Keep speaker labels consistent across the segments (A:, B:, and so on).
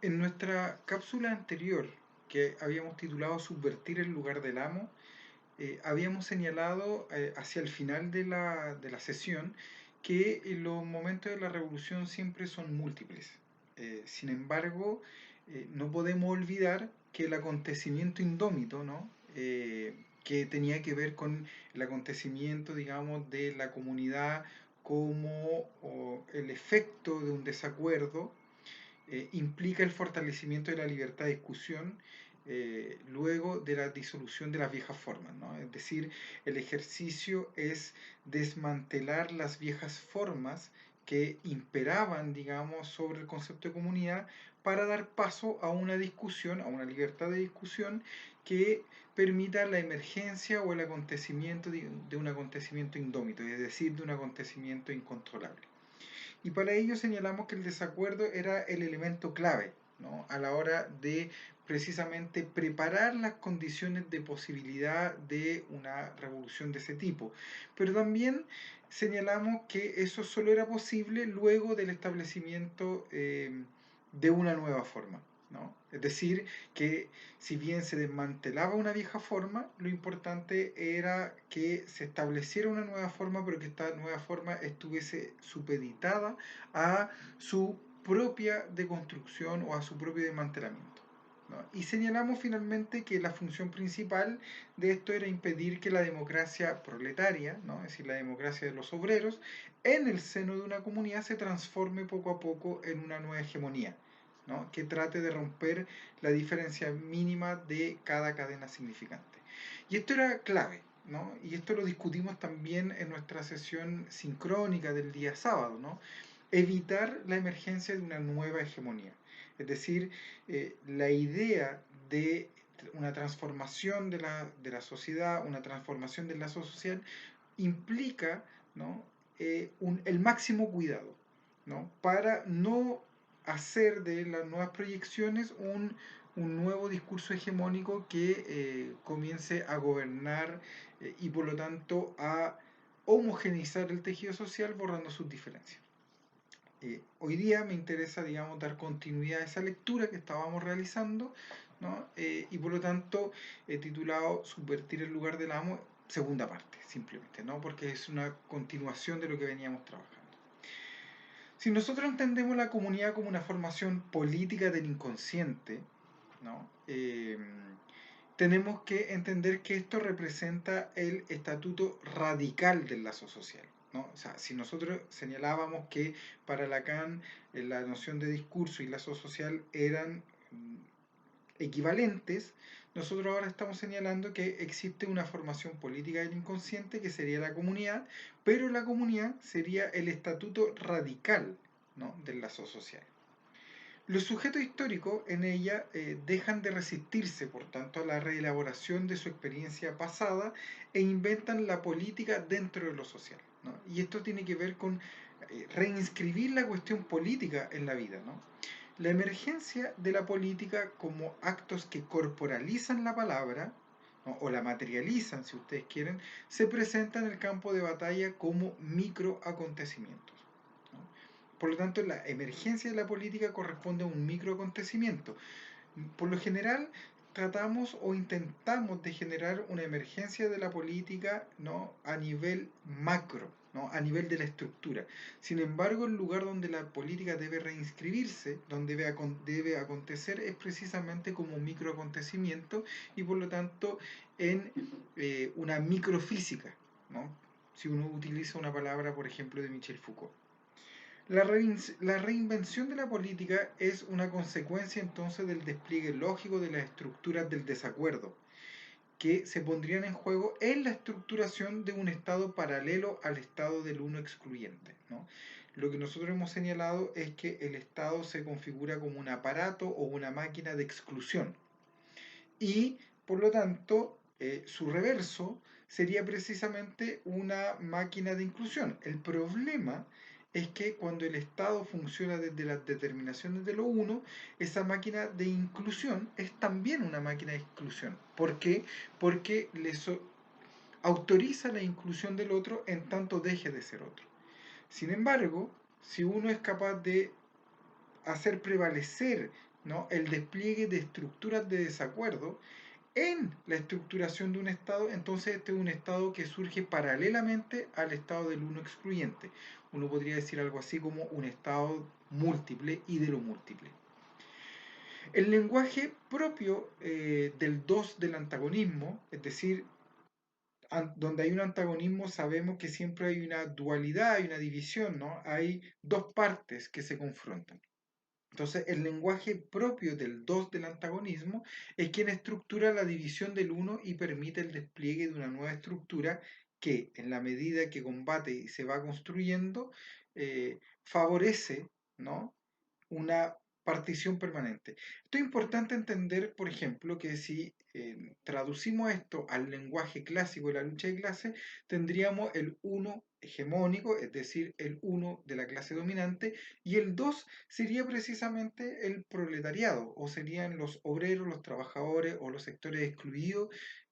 A: En nuestra cápsula anterior, que habíamos titulado Subvertir el lugar del amo, habíamos señalado hacia el final de la sesión que los momentos de la revolución siempre son múltiples. Sin embargo, no podemos olvidar que el acontecimiento indómito, ¿no? Que tenía que ver con el acontecimiento, digamos, de la comunidad como el efecto de un desacuerdo, implica el fortalecimiento de la libertad de discusión luego de la disolución de las viejas formas, ¿no? Es decir, el ejercicio es desmantelar las viejas formas que imperaban, digamos, sobre el concepto de comunidad para dar paso a una discusión, a una libertad de discusión que permita la emergencia o el acontecimiento de un acontecimiento indómito, es decir, de un acontecimiento incontrolable. Y para ello señalamos que el desacuerdo era el elemento clave, ¿no? A la hora de precisamente preparar las condiciones de posibilidad de una revolución de ese tipo. Pero también señalamos que eso solo era posible luego del establecimiento de una nueva forma, ¿no? Es decir, que si bien se desmantelaba una vieja forma, lo importante era que se estableciera una nueva forma, pero que esta nueva forma estuviese supeditada a su propia deconstrucción o a su propio desmantelamiento, ¿no? Y señalamos finalmente que la función principal de esto era impedir que la democracia proletaria, ¿no? Es decir, la democracia de los obreros, en el seno de una comunidad se transforme poco a poco en una nueva hegemonía, ¿no? Que trate de romper la diferencia mínima de cada cadena significante. Y esto era clave, ¿no? Y esto lo discutimos también en nuestra sesión sincrónica del día sábado, ¿no? Evitar la emergencia de una nueva hegemonía. Es decir, la idea de una transformación de la sociedad, una transformación del lazo social, implica, ¿no? El máximo cuidado, ¿no? Para no hacer de las nuevas proyecciones un nuevo discurso hegemónico que comience a gobernar y por lo tanto a homogeneizar el tejido social borrando sus diferencias. Hoy día me interesa, digamos, dar continuidad a esa lectura que estábamos realizando, ¿no? Y por lo tanto he titulado Subvertir el lugar del amo, segunda parte, simplemente, ¿no? Porque es una continuación de lo que veníamos trabajando. Si nosotros entendemos la comunidad como una formación política del inconsciente, ¿no? Tenemos que entender que esto representa el estatuto radical del lazo social, ¿no? O sea, si nosotros señalábamos que para Lacan la noción de discurso y lazo social eran equivalentes, nosotros ahora estamos señalando que existe una formación política del inconsciente que sería la comunidad, pero la comunidad sería el estatuto radical, ¿no? Del lazo social. Los sujetos históricos en ella dejan de resistirse, por tanto, a la reelaboración de su experiencia pasada e inventan la política dentro de lo social, ¿no? Y esto tiene que ver con reinscribir la cuestión política en la vida, ¿no? La emergencia de la política como actos que corporalizan la palabra, ¿no? O la materializan, si ustedes quieren, se presenta en el campo de batalla como microacontecimientos, ¿no? Por lo tanto, la emergencia de la política corresponde a un microacontecimiento. Por lo general, tratamos o intentamos de generar una emergencia de la política, ¿no? A nivel macro, ¿no? A nivel de la estructura. Sin embargo, el lugar donde la política debe reinscribirse, donde debe acontecer, es precisamente como un microacontecimiento y por lo tanto en una microfísica, ¿no? Si uno utiliza una palabra, por ejemplo, de Michel Foucault. La reinvención de la política es una consecuencia entonces del despliegue lógico de las estructuras del desacuerdo, que se pondrían en juego en la estructuración de un Estado paralelo al Estado del uno excluyente, ¿no? Lo que nosotros hemos señalado es que el Estado se configura como un aparato o una máquina de exclusión y, por lo tanto, su reverso sería precisamente una máquina de inclusión. El problema es que cuando el Estado funciona desde las determinaciones de lo uno, esa máquina de inclusión es también una máquina de exclusión. ¿Por qué? Porque autoriza la inclusión del otro en tanto deje de ser otro. Sin embargo, si uno es capaz de hacer prevalecer, ¿no? El despliegue de estructuras de desacuerdo en la estructuración de un Estado, entonces este es un Estado que surge paralelamente al Estado del uno excluyente. Uno podría decir algo así como un Estado múltiple y de lo múltiple. El lenguaje propio del dos del antagonismo, es decir, donde hay un antagonismo sabemos que siempre hay una dualidad, hay una división, ¿no? Hay dos partes que se confrontan. Entonces, el lenguaje propio del dos del antagonismo es quien estructura la división del uno y permite el despliegue de una nueva estructura que, en la medida que combate y se va construyendo, favorece, ¿no? Una partición permanente. Esto es importante entender, por ejemplo, que si traducimos esto al lenguaje clásico de la lucha de clases, tendríamos el uno hegemónico, es decir, el uno de la clase dominante, y el 2 sería precisamente el proletariado, o serían los obreros, los trabajadores o los sectores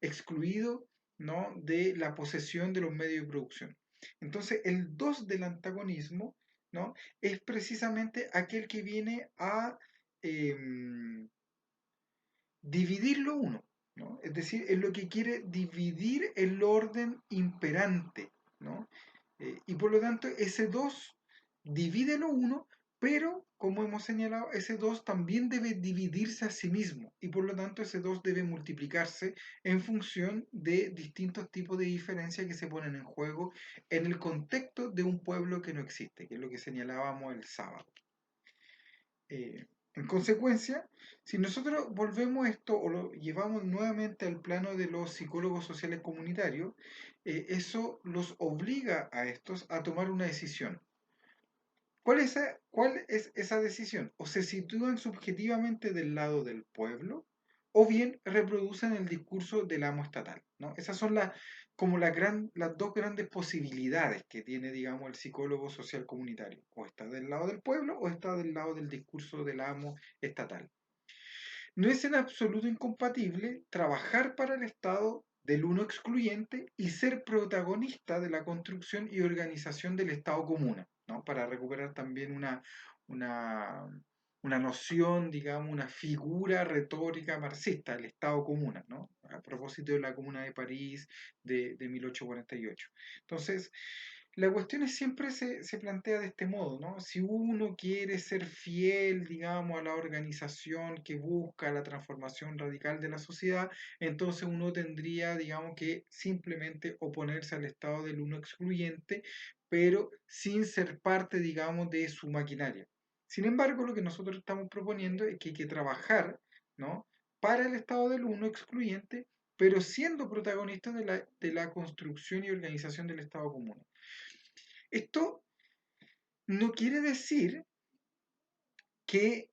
A: excluidos, ¿no? De la posesión de los medios de producción. Entonces, el 2 del antagonismo, ¿no? Es precisamente aquel que viene a dividir lo uno, ¿no? Es decir, es lo que quiere dividir el orden imperante, ¿no? Y por lo tanto, ese 2 divide lo uno, pero como hemos señalado, ese 2 también debe dividirse a sí mismo y por lo tanto ese 2 debe multiplicarse en función de distintos tipos de diferencias que se ponen en juego en el contexto de un pueblo que no existe, que es lo que señalábamos el sábado. En consecuencia, si nosotros volvemos esto o lo llevamos nuevamente al plano de los psicólogos sociales comunitarios, eso los obliga a estos a tomar una decisión. ¿Cuál es esa decisión? O se sitúan subjetivamente del lado del pueblo, o bien reproducen el discurso del amo estatal, ¿no? Esas son como las dos grandes posibilidades que tiene, digamos, el psicólogo social comunitario. O está del lado del pueblo o está del lado del discurso del amo estatal. No es en absoluto incompatible trabajar para el Estado del uno excluyente y ser protagonista de la construcción y organización del Estado comuna, ¿no? Para recuperar también una, una noción, digamos, una figura retórica marxista, el Estado comuna, ¿no? A propósito de la Comuna de París de 1848. Entonces, la cuestión siempre se plantea de este modo, ¿no? Si uno quiere ser fiel, digamos, a la organización que busca la transformación radical de la sociedad, entonces uno tendría, digamos, que simplemente oponerse al estado del uno excluyente, pero sin ser parte, digamos, de su maquinaria. Sin embargo, lo que nosotros estamos proponiendo es que hay que trabajar, ¿no? Para el estado del uno excluyente, pero siendo protagonistas de la construcción y organización del Estado común. Esto no quiere decir que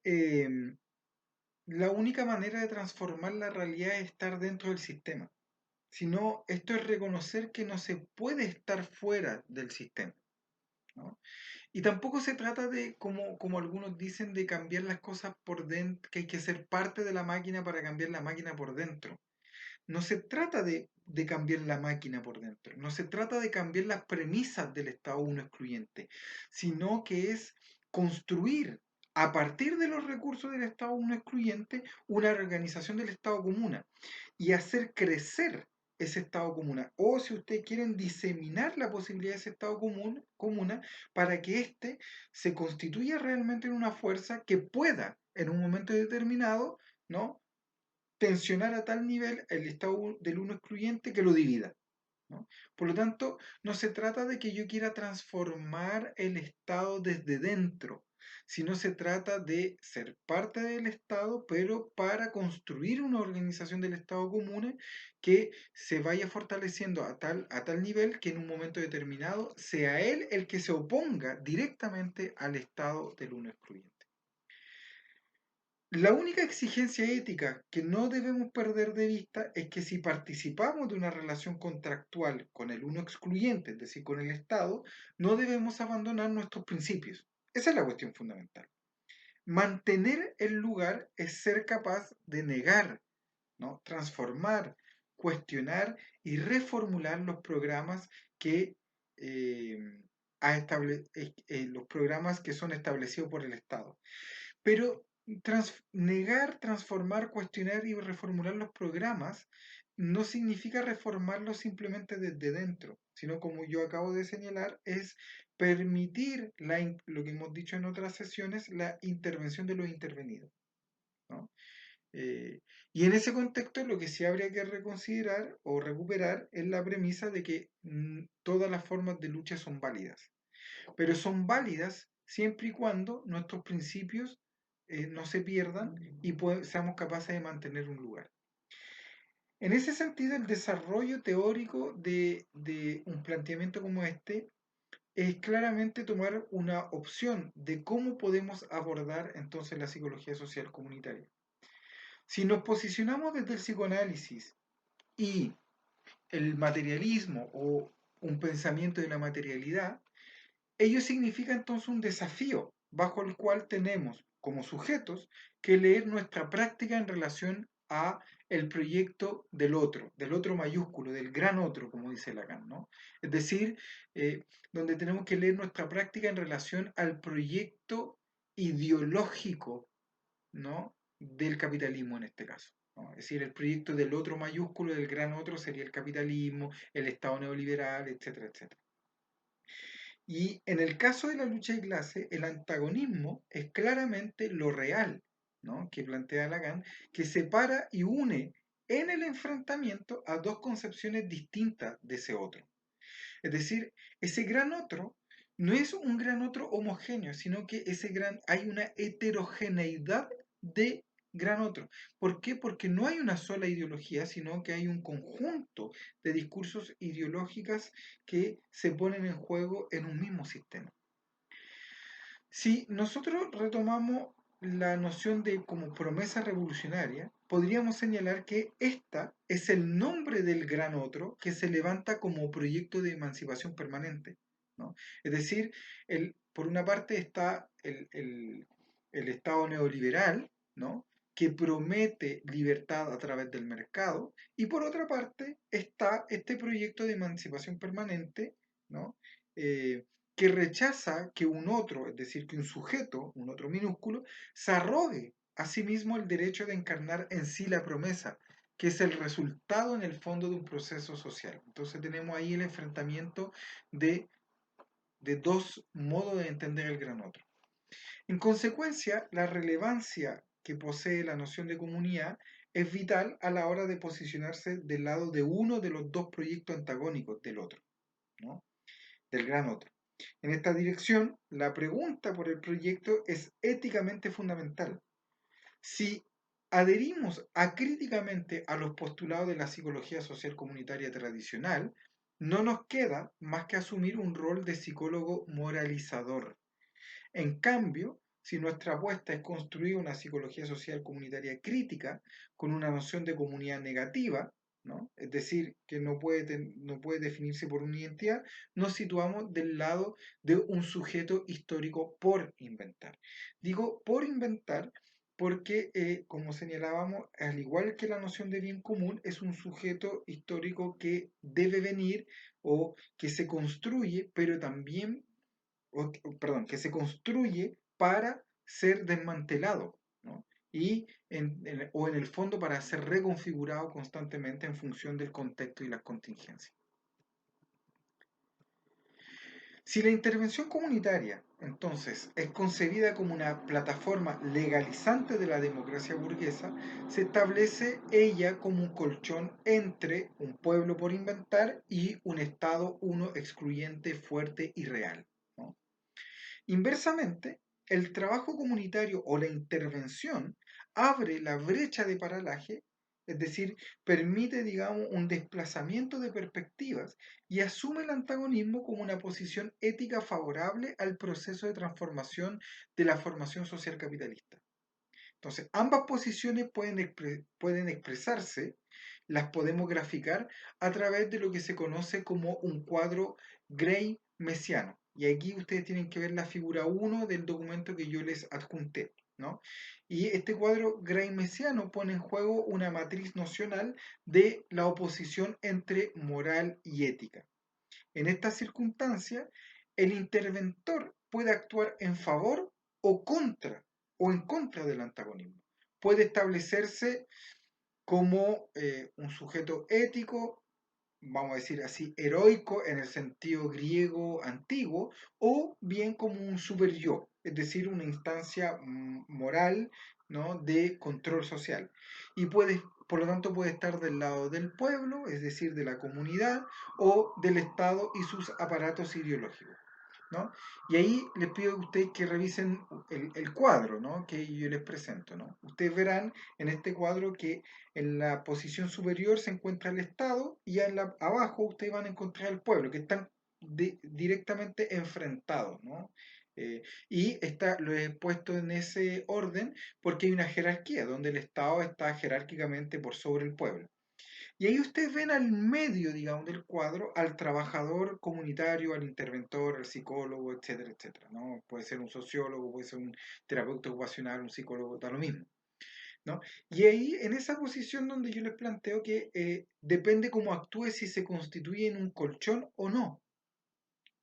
A: la única manera de transformar la realidad es estar dentro del sistema, sino esto es reconocer que no se puede estar fuera del sistema, ¿no? Y tampoco se trata de, como algunos dicen, de cambiar las cosas por dentro, que hay que ser parte de la máquina para cambiar la máquina por dentro. No se trata de cambiar la máquina por dentro, no se trata de cambiar las premisas del Estado uno excluyente, sino que es construir a partir de los recursos del Estado uno excluyente una organización del Estado comuna y hacer crecer ese Estado comuna. O si ustedes quieren diseminar la posibilidad de ese Estado comuna para que éste se constituya realmente en una fuerza que pueda en un momento determinado, ¿no? Tensionar a tal nivel el estado del uno excluyente que lo divida, ¿no? Por lo tanto, no se trata de que yo quiera transformar el Estado desde dentro, sino se trata de ser parte del Estado, pero para construir una organización del Estado común que se vaya fortaleciendo a tal nivel que en un momento determinado sea él el que se oponga directamente al Estado del uno excluyente. La única exigencia ética que no debemos perder de vista es que si participamos de una relación contractual con el uno excluyente, es decir, con el Estado, no debemos abandonar nuestros principios. Esa es la cuestión fundamental. Mantener el lugar es ser capaz de negar, ¿no? Transformar, cuestionar y reformular los programas que eh, los programas que son establecidos por el Estado. Pero Negar, transformar, cuestionar y reformular los programas no significa reformarlos simplemente desde dentro, sino como yo acabo de señalar, es permitir lo que hemos dicho en otras sesiones, la intervención de los intervenidos, ¿no? Eh, y en ese contexto lo que sí habría que reconsiderar o recuperar es la premisa de que todas las formas de lucha son válidas, pero son válidas siempre y cuando nuestros principios no se pierdan y seamos capaces de mantener un lugar. En ese sentido, el desarrollo teórico de un planteamiento como este es claramente tomar una opción de cómo podemos abordar entonces la psicología social comunitaria. Si nos posicionamos desde el psicoanálisis y el materialismo o un pensamiento de la materialidad, ello significa entonces un desafío bajo el cual tenemos como sujetos que leer nuestra práctica en relación a el proyecto del otro mayúsculo, del gran otro, como dice Lacan, ¿no? Es decir, donde tenemos que leer nuestra práctica en relación al proyecto ideológico, ¿no? Del capitalismo en este caso, ¿no? Es decir, el proyecto del otro mayúsculo, del gran otro, sería el capitalismo, el Estado neoliberal, etcétera, etcétera. Y en el caso de la lucha de clase, el antagonismo es claramente lo real, ¿no? Que plantea Lacan, que separa y une en el enfrentamiento a dos concepciones distintas de ese otro. Es decir, ese gran otro no es un gran otro homogéneo, sino que hay una heterogeneidad de gran otro. ¿Por qué? Porque no hay una sola ideología, sino que hay un conjunto de discursos ideológicos que se ponen en juego en un mismo sistema. Si nosotros retomamos la noción de como promesa revolucionaria, podríamos señalar que esta es el nombre del gran otro que se levanta como proyecto de emancipación permanente, ¿no? Es decir, por una parte está el Estado neoliberal, ¿no? Que promete libertad a través del mercado, y por otra parte está este proyecto de emancipación permanente, ¿no? Eh, que rechaza que un otro, es decir, que un sujeto, un otro minúsculo, se arrogue a sí mismo el derecho de encarnar en sí la promesa, que es el resultado en el fondo de un proceso social. Entonces tenemos ahí el enfrentamiento de, de dos modos de entender el gran otro. En consecuencia, la relevancia que posee la noción de comunidad es vital a la hora de posicionarse del lado de uno de los dos proyectos antagónicos del otro, ¿no? Del gran otro. En esta dirección, la pregunta por el proyecto es éticamente fundamental. Si adherimos acríticamente a los postulados de la psicología social comunitaria tradicional, no nos queda más que asumir un rol de psicólogo moralizador. En cambio, si nuestra apuesta es construir una psicología social comunitaria crítica con una noción de comunidad negativa, ¿no? Es decir, que no puede definirse por una identidad, nos situamos del lado de un sujeto histórico por inventar. Digo por inventar porque, como señalábamos, al igual que la noción de bien común, es un sujeto histórico que debe venir o que se construye, pero también perdón, que se construye para ser desmantelado, ¿no? O en el fondo para ser reconfigurado constantemente en función del contexto y las contingencias. Si la intervención comunitaria, entonces, es concebida como una plataforma legalizante de la democracia burguesa, se establece ella como un colchón entre un pueblo por inventar y un Estado, uno excluyente, fuerte y real, ¿no? Inversamente, el trabajo comunitario o la intervención abre la brecha de paralaje, es decir, permite, digamos, un desplazamiento de perspectivas y asume el antagonismo como una posición ética favorable al proceso de transformación de la formación social capitalista. Entonces, ambas posiciones pueden expresarse, las podemos graficar a través de lo que se conoce como un cuadro Gray mesiano. Y aquí ustedes tienen que ver la figura 1 del documento que yo les adjunté, ¿no? Y este cuadro Gray mesiano pone en juego una matriz nocional de la oposición entre moral y ética. En esta circunstancia, el interventor puede actuar en favor o contra o en contra del antagonismo. Puede establecerse como un sujeto ético, vamos a decir así, heroico en el sentido griego antiguo, o bien como un super yo, es decir, una instancia moral, ¿no?, de control social. Y puede, por lo tanto, puede estar del lado del pueblo, es decir, de la comunidad, o del Estado y sus aparatos ideológicos, ¿no? Y ahí les pido a ustedes que revisen el cuadro, ¿no?, que yo les presento, ¿no? Ustedes verán en este cuadro que en la posición superior se encuentra el Estado y abajo ustedes van a encontrar el pueblo, que están directamente enfrentados, ¿no? Y lo he puesto en ese orden porque hay una jerarquía, donde el Estado está jerárquicamente por sobre el pueblo. Y ahí ustedes ven al medio, digamos, del cuadro al trabajador comunitario, al interventor, al psicólogo, etcétera, etcétera, ¿no? Puede ser un sociólogo, puede ser un terapeuta ocupacional, un psicólogo, da lo mismo, ¿no? Y ahí, en esa posición donde yo les planteo que depende cómo actúe si se constituye en un colchón o no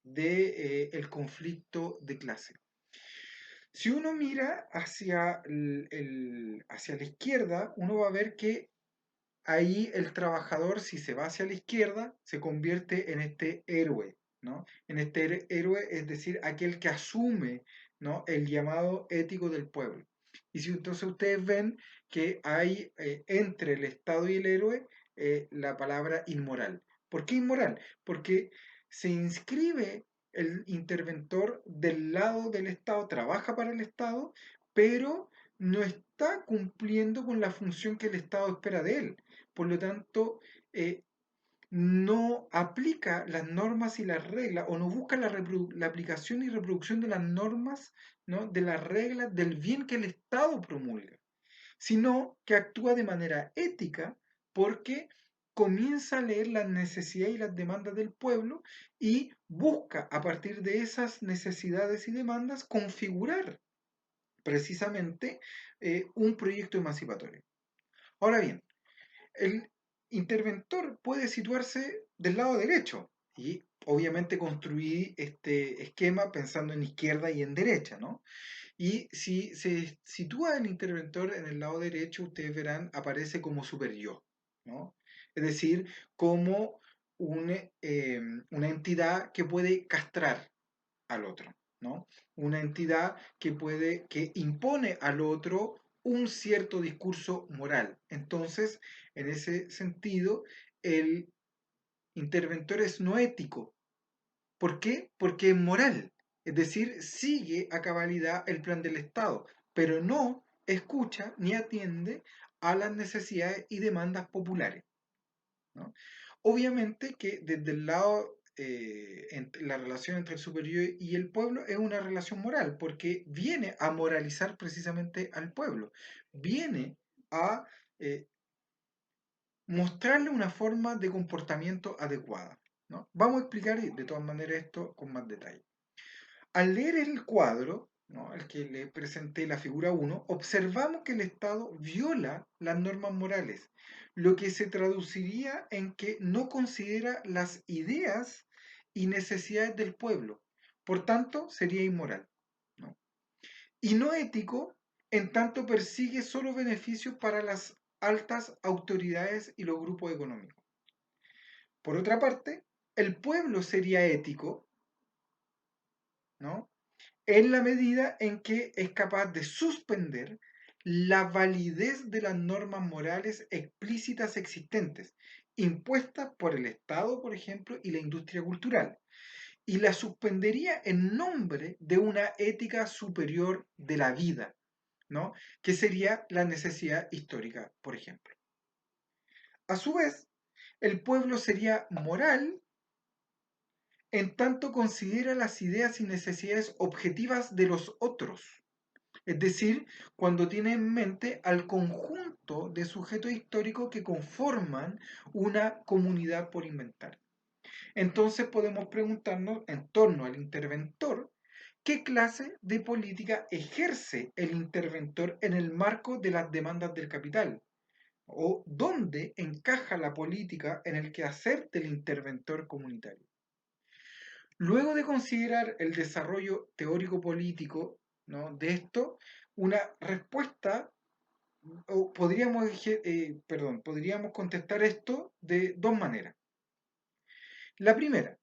A: de el conflicto de clase. Si uno mira hacia la izquierda, uno va a ver que ahí el trabajador, si se va hacia la izquierda, se convierte en este héroe, ¿no? En este héroe, es decir, aquel que asume, ¿no?, el llamado ético del pueblo. Y si entonces ustedes ven que hay entre el Estado y el héroe la palabra inmoral. ¿Por qué inmoral? Porque se inscribe el interventor del lado del Estado, trabaja para el Estado, pero no está cumpliendo con la función que el Estado espera de él. Por lo tanto, no aplica las normas y las reglas, o no busca la aplicación y reproducción de las normas, ¿no?, de las reglas del bien que el Estado promulga, sino que actúa de manera ética porque comienza a leer las necesidades y las demandas del pueblo y busca, a partir de esas necesidades y demandas, configurar precisamente un proyecto emancipatorio. Ahora bien, el interventor puede situarse del lado derecho y obviamente construir este esquema pensando en izquierda y en derecha, ¿no? Y si se sitúa el interventor en el lado derecho, ustedes verán, aparece como super yo, ¿no? Es decir, como una entidad que puede castrar al otro, ¿no? Una entidad que impone al otro un cierto discurso moral. Entonces, en ese sentido, el interventor es no ético. ¿Por qué? Porque es moral. Es decir, sigue a cabalidad el plan del Estado, pero no escucha ni atiende a las necesidades y demandas populares, ¿no? Obviamente que desde el lado, la relación entre el superior y el pueblo es una relación moral, porque viene a moralizar precisamente al pueblo, viene a eh, mostrarle una forma de comportamiento adecuada, ¿no? Vamos a explicar de todas maneras esto con más detalle. Al leer el cuadro, ¿no?, al que le presenté la figura 1, observamos que el Estado viola las normas morales, lo que se traduciría en que no considera las ideas y necesidades del pueblo. Por tanto, sería inmoral, ¿no? Y no ético, en tanto persigue solo beneficios para las altas autoridades y los grupos económicos. Por otra parte, el pueblo sería ético, ¿no?, en la medida en que es capaz de suspender la validez de las normas morales explícitas existentes, impuestas por el Estado, por ejemplo, y la industria cultural, y la suspendería en nombre de una ética superior de la vida, ¿no?, que sería la necesidad histórica, por ejemplo. A su vez, el pueblo sería moral en tanto considera las ideas y necesidades objetivas de los otros, es decir, cuando tiene en mente al conjunto de sujetos históricos que conforman una comunidad por inventar. Entonces podemos preguntarnos en torno al interventor, ¿qué clase de política ejerce el interventor en el marco de las demandas del capital? ¿O dónde encaja la política en el quehacer del interventor comunitario? Luego de considerar el desarrollo teórico-político, ¿no?, de esto, una respuesta, o podríamos contestar esto de dos maneras. La primera,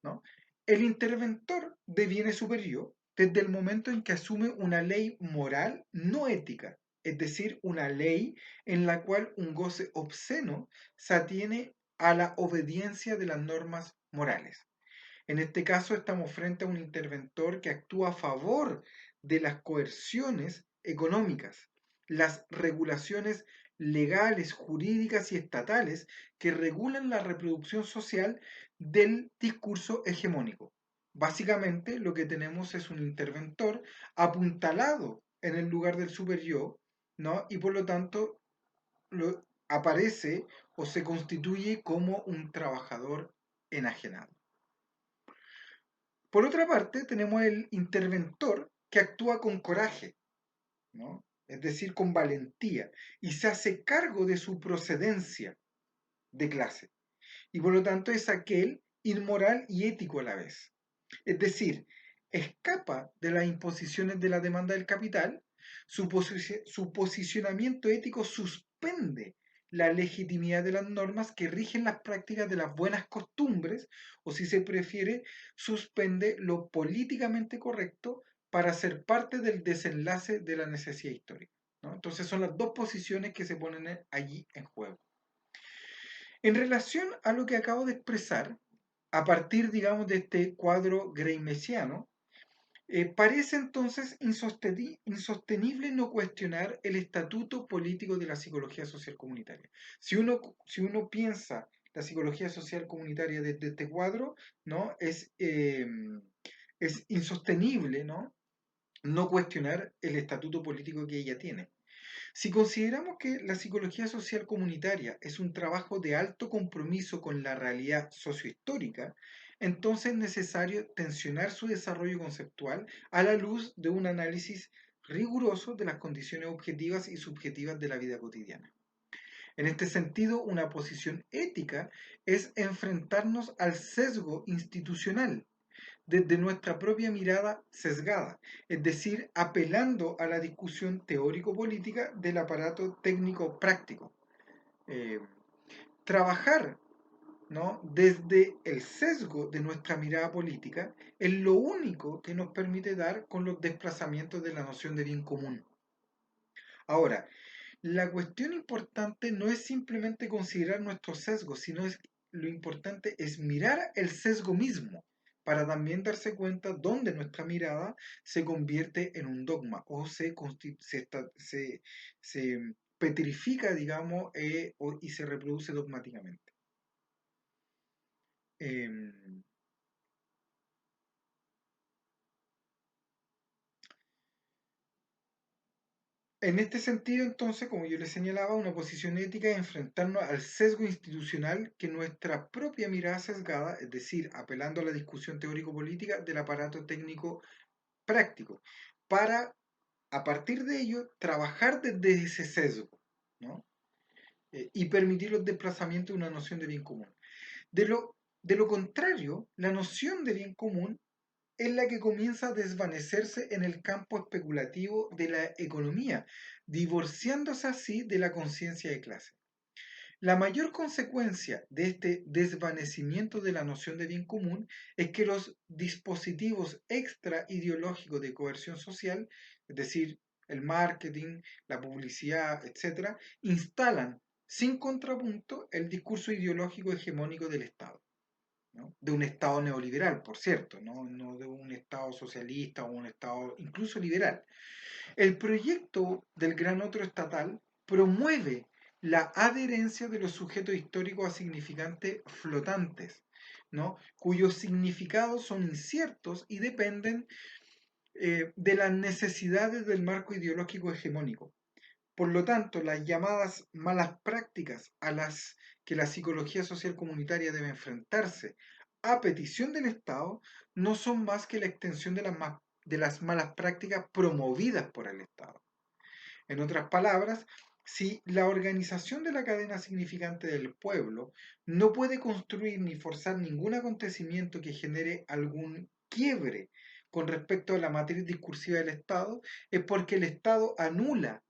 A: ¿no? El interventor deviene superior desde el momento en que asume una ley moral no ética, es decir, una ley en la cual un goce obsceno se atiene a la obediencia de las normas morales. En este caso estamos frente a un interventor que actúa a favor de las coerciones económicas, las regulaciones legales, jurídicas y estatales que regulan la reproducción social del discurso hegemónico. Básicamente lo que tenemos es un interventor apuntalado en el lugar del superior, ¿no? Y por lo tanto aparece o se constituye como un trabajador enajenado. Por otra parte, tenemos el interventor que actúa con coraje, ¿no? Es decir, con valentía, y se hace cargo de su procedencia de clase. Y por lo tanto es aquel inmoral y ético a la vez. Es decir, escapa de las imposiciones de la demanda del capital, su posicionamiento ético suspende la legitimidad de las normas que rigen las prácticas de las buenas costumbres, o si se prefiere, suspende lo políticamente correcto para ser parte del desenlace de la necesidad histórica, ¿no? Entonces son las dos posiciones que se ponen allí en juego. En relación a lo que acabo de expresar, a partir, digamos, de este cuadro greimesiano, parece entonces insostenible no cuestionar el estatuto político de la psicología social comunitaria. Si uno piensa la psicología social comunitaria desde este cuadro, ¿no? Es insostenible, ¿no? No cuestionar el estatuto político que ella tiene. Si consideramos que la psicología social comunitaria es un trabajo de alto compromiso con la realidad sociohistórica, entonces es necesario tensionar su desarrollo conceptual a la luz de un análisis riguroso de las condiciones objetivas y subjetivas de la vida cotidiana. En este sentido, una posición ética es enfrentarnos al sesgo institucional desde nuestra propia mirada sesgada, es decir, apelando a la discusión teórico-política del aparato técnico-práctico. Eh, Trabajar, ¿no? Desde el sesgo de nuestra mirada política es lo único que nos permite dar con los desplazamientos de la noción de bien común. Ahora, la cuestión importante no es simplemente considerar nuestros sesgos, sino lo importante es mirar el sesgo mismo para también darse cuenta dónde nuestra mirada se convierte en un dogma o se petrifica, digamos, y se reproduce dogmáticamente. Em, En este sentido, entonces, como yo les señalaba, una posición ética es enfrentarnos al sesgo institucional que nuestra propia mirada sesgada, es decir, apelando a la discusión teórico-política del aparato técnico práctico, para, a partir de ello, trabajar desde ese sesgo, ¿no? Y permitir los desplazamientos de una noción de bien común. De lo contrario, la noción de bien común es la que comienza a desvanecerse en el campo especulativo de la economía, divorciándose así de la conciencia de clase. La mayor consecuencia de este desvanecimiento de la noción de bien común es que los dispositivos extra ideológicos de coerción social, es decir, el marketing, la publicidad, etc., instalan sin contrapunto el discurso ideológico hegemónico del Estado, ¿no? De un Estado neoliberal, por cierto, no de un Estado socialista o un Estado incluso liberal. El proyecto del Gran Otro Estatal promueve la adherencia de los sujetos históricos a significantes flotantes, ¿no? Cuyos significados son inciertos y dependen de las necesidades del marco ideológico hegemónico. Por lo tanto, las llamadas malas prácticas a las que la psicología social comunitaria debe enfrentarse a petición del Estado no son más que la extensión de las malas prácticas promovidas por el Estado. En otras palabras, si la organización de la cadena significante del pueblo no puede construir ni forzar ningún acontecimiento que genere algún quiebre con respecto a la matriz discursiva del Estado es porque el Estado anula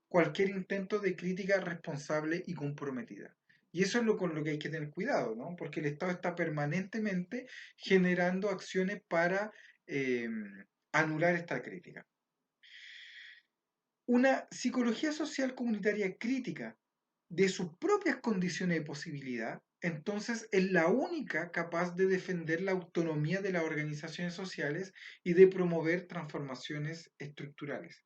A: cualquier intento de crítica responsable y comprometida. Y eso es lo con lo que hay que tener cuidado, ¿no? Porque el Estado está permanentemente generando acciones para eh, anular esta crítica. Una psicología social comunitaria crítica de sus propias condiciones de posibilidad, entonces es la única capaz de defender la autonomía de las organizaciones sociales y de promover transformaciones estructurales.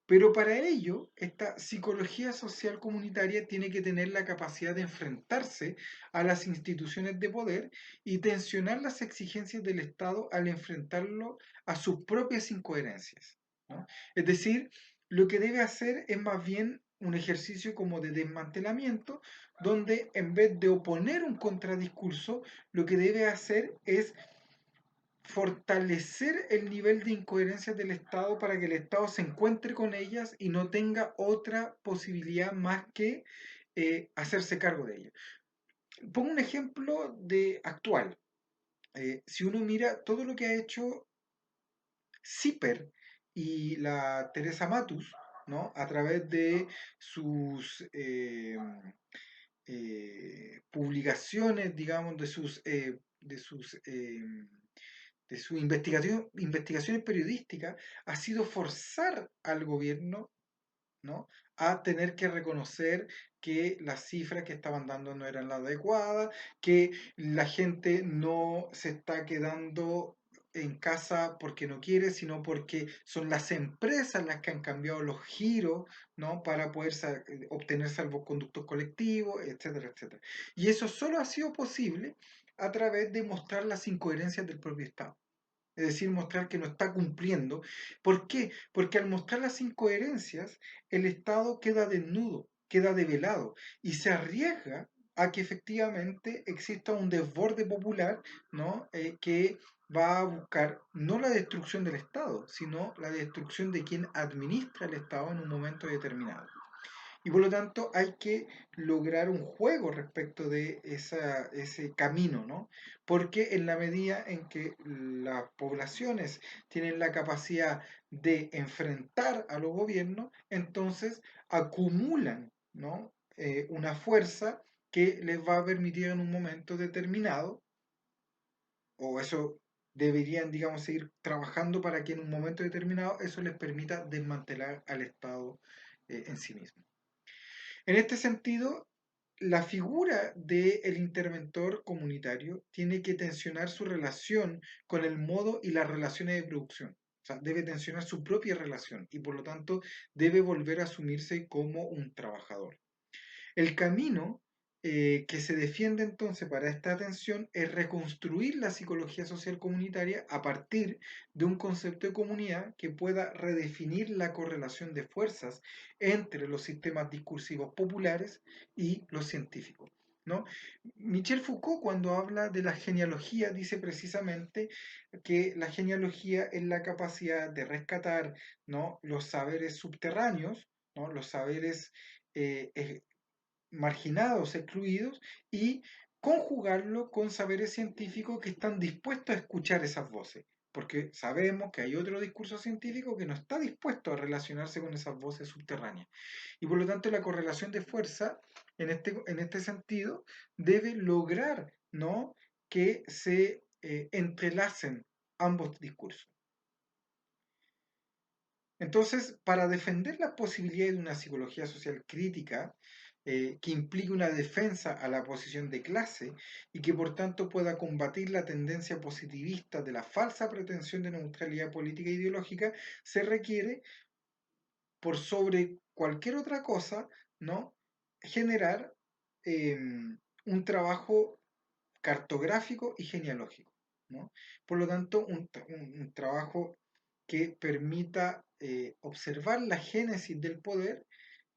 A: Pero para ello, esta psicología social comunitaria tiene que tener la capacidad de enfrentarse a las instituciones de poder y tensionar las exigencias del Estado al enfrentarlo a sus propias incoherencias, ¿no? Es decir, lo que debe hacer es más bien un ejercicio como de desmantelamiento, donde en vez de oponer un contradiscurso, lo que debe hacer es fortalecer el nivel de incoherencias del Estado para que el Estado se encuentre con ellas y no tenga otra posibilidad más que hacerse cargo de ellas. Pongo un ejemplo de actual. Si uno mira todo lo que ha hecho CIPER y la Teresa Matus, ¿no? A través de sus publicaciones, digamos, de sus investigaciones periodísticas, ha sido forzar al gobierno, ¿no? A tener que reconocer que las cifras que estaban dando no eran las adecuadas, que la gente no se está quedando en casa porque no quiere, sino porque son las empresas las que han cambiado los giros, ¿no? Para poder obtener salvoconductos colectivos, etcétera, etcétera. Y eso solo ha sido posible a través de mostrar las incoherencias del propio Estado. Es decir, mostrar que no está cumpliendo. ¿Por qué? Porque al mostrar las incoherencias, el Estado queda desnudo, queda develado y se arriesga a que efectivamente exista un desborde popular, ¿no? Que va a buscar no la destrucción del Estado, sino la destrucción de quien administra el Estado en un momento determinado. Y por lo tanto hay que lograr un juego respecto de ese camino, ¿no? Porque en la medida en que las poblaciones tienen la capacidad de enfrentar a los gobiernos, entonces acumulan, ¿no? Una fuerza que les va a permitir en un momento determinado, o eso deberían, digamos, seguir trabajando para que en un momento determinado eso les permita desmantelar al Estado en sí mismo. En este sentido, la figura del interventor comunitario tiene que tensionar su relación con el modo y las relaciones de producción. O sea, debe tensionar su propia relación y por lo tanto debe volver a asumirse como un trabajador. El camino que se defiende entonces para esta atención es reconstruir la psicología social comunitaria a partir de un concepto de comunidad que pueda redefinir la correlación de fuerzas entre los sistemas discursivos populares y los científicos, ¿no? Michel Foucault, cuando habla de la genealogía, dice precisamente que la genealogía es la capacidad de rescatar, ¿no? Los saberes subterráneos, ¿no? Los saberes marginados, excluidos, y conjugarlo con saberes científicos que están dispuestos a escuchar esas voces, porque sabemos que hay otro discurso científico que no está dispuesto a relacionarse con esas voces subterráneas. Y por lo tanto la correlación de fuerza, en este sentido, debe lograr, ¿no? Que se entrelacen ambos discursos. Entonces, para defender las posibilidades de una psicología social crítica, que implique una defensa a la posición de clase y que por tanto pueda combatir la tendencia positivista de la falsa pretensión de neutralidad política e ideológica, se requiere, por sobre cualquier otra cosa, ¿no? Generar un trabajo cartográfico y genealógico, ¿no? Por lo tanto, un trabajo que permita observar la génesis del poder,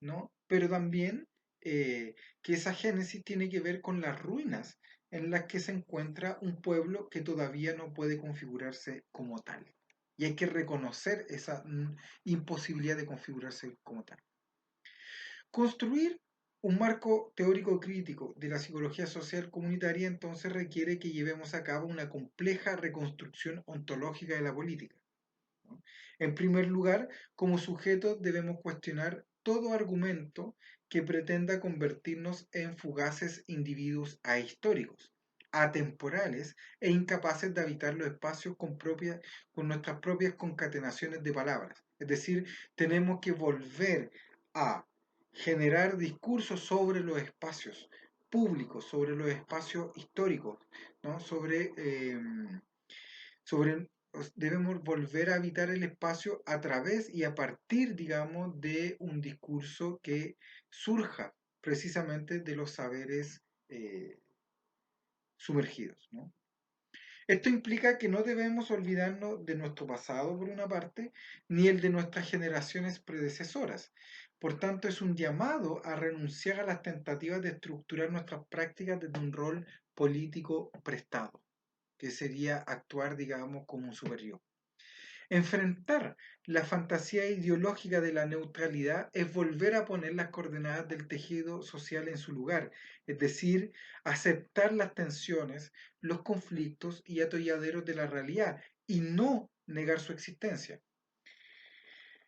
A: ¿no? Pero también que esa génesis tiene que ver con las ruinas en las que se encuentra un pueblo que todavía no puede configurarse como tal. Y hay que reconocer esa imposibilidad de configurarse como tal. Construir Un marco teórico crítico de la psicología social comunitaria entonces requiere que llevemos a cabo una compleja reconstrucción ontológica de la política, ¿no? En primer lugar, como sujetos debemos cuestionar todo argumento que pretenda convertirnos en fugaces individuos ahistóricos, atemporales e incapaces de habitar los espacios con nuestras propias concatenaciones de palabras. Es decir, tenemos que volver a generar discursos sobre los espacios públicos, sobre los espacios históricos, ¿no? Debemos volver a habitar el espacio a través y a partir, digamos, de un discurso que surja precisamente de los saberes sumergidos, ¿no? Esto implica que no debemos olvidarnos de nuestro pasado, por una parte, ni el de nuestras generaciones predecesoras. Por tanto, es un llamado a renunciar a las tentativas de estructurar nuestras prácticas desde un rol político prestado, que sería actuar, digamos, como un superior. Enfrentar la fantasía ideológica de la neutralidad es volver a poner las coordenadas del tejido social en su lugar, es decir, aceptar las tensiones, los conflictos y atolladeros de la realidad y no negar su existencia.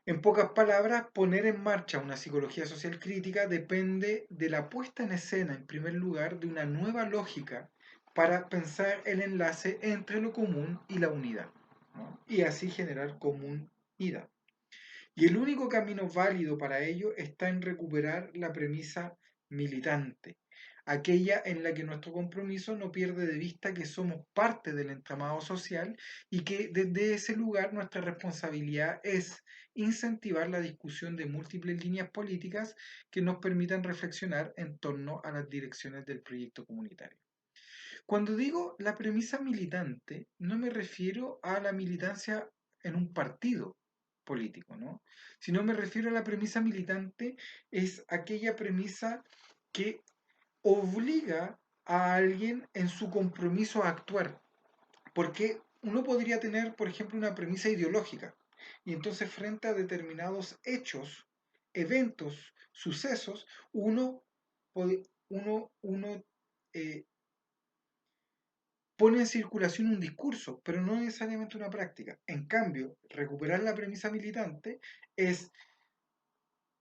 A: En pocas palabras, poner en marcha una psicología social crítica depende de la puesta en escena, en primer lugar, de una nueva lógica para pensar el enlace entre lo común y la unidad, ¿no? Y así generar comunidad. Y el único camino válido para ello está en recuperar la premisa militante, aquella en la que nuestro compromiso no pierde de vista que somos parte del entramado social y que desde ese lugar nuestra responsabilidad es incentivar la discusión de múltiples líneas políticas que nos permitan reflexionar en torno a las direcciones del proyecto comunitario. Cuando digo la premisa militante, no me refiero a la militancia en un partido político, ¿no? Sino me refiero a la premisa militante, es aquella premisa que obliga a alguien en su compromiso a actuar. Porque uno podría tener, por ejemplo, una premisa ideológica, y entonces frente a determinados hechos, eventos, sucesos, uno eh, pone en circulación un discurso, pero no necesariamente una práctica. En cambio, recuperar la premisa militante es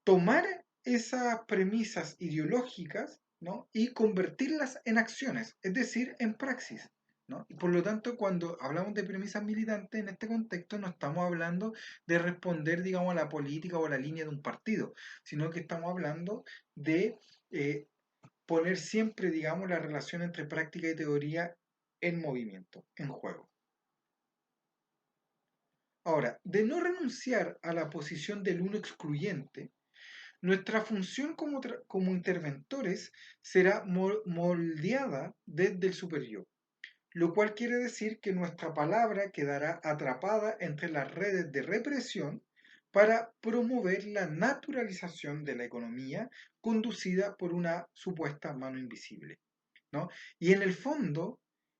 A: tomar esas premisas ideológicas, ¿no? Y convertirlas en acciones, es decir, en praxis, ¿no? Y por lo tanto, cuando hablamos de premisas militantes en este contexto, no estamos hablando de responder, digamos, a la política o a la línea de un partido, sino que estamos hablando de poner siempre, digamos, la relación entre práctica y teoría en movimiento, en juego. Ahora, de no renunciar a la posición del uno excluyente, nuestra función como interventores será moldeada desde el superior, lo cual quiere decir que nuestra palabra quedará atrapada entre las redes de represión para promover la naturalización de la economía conducida por una supuesta mano invisible, ¿no? Y en el fondo,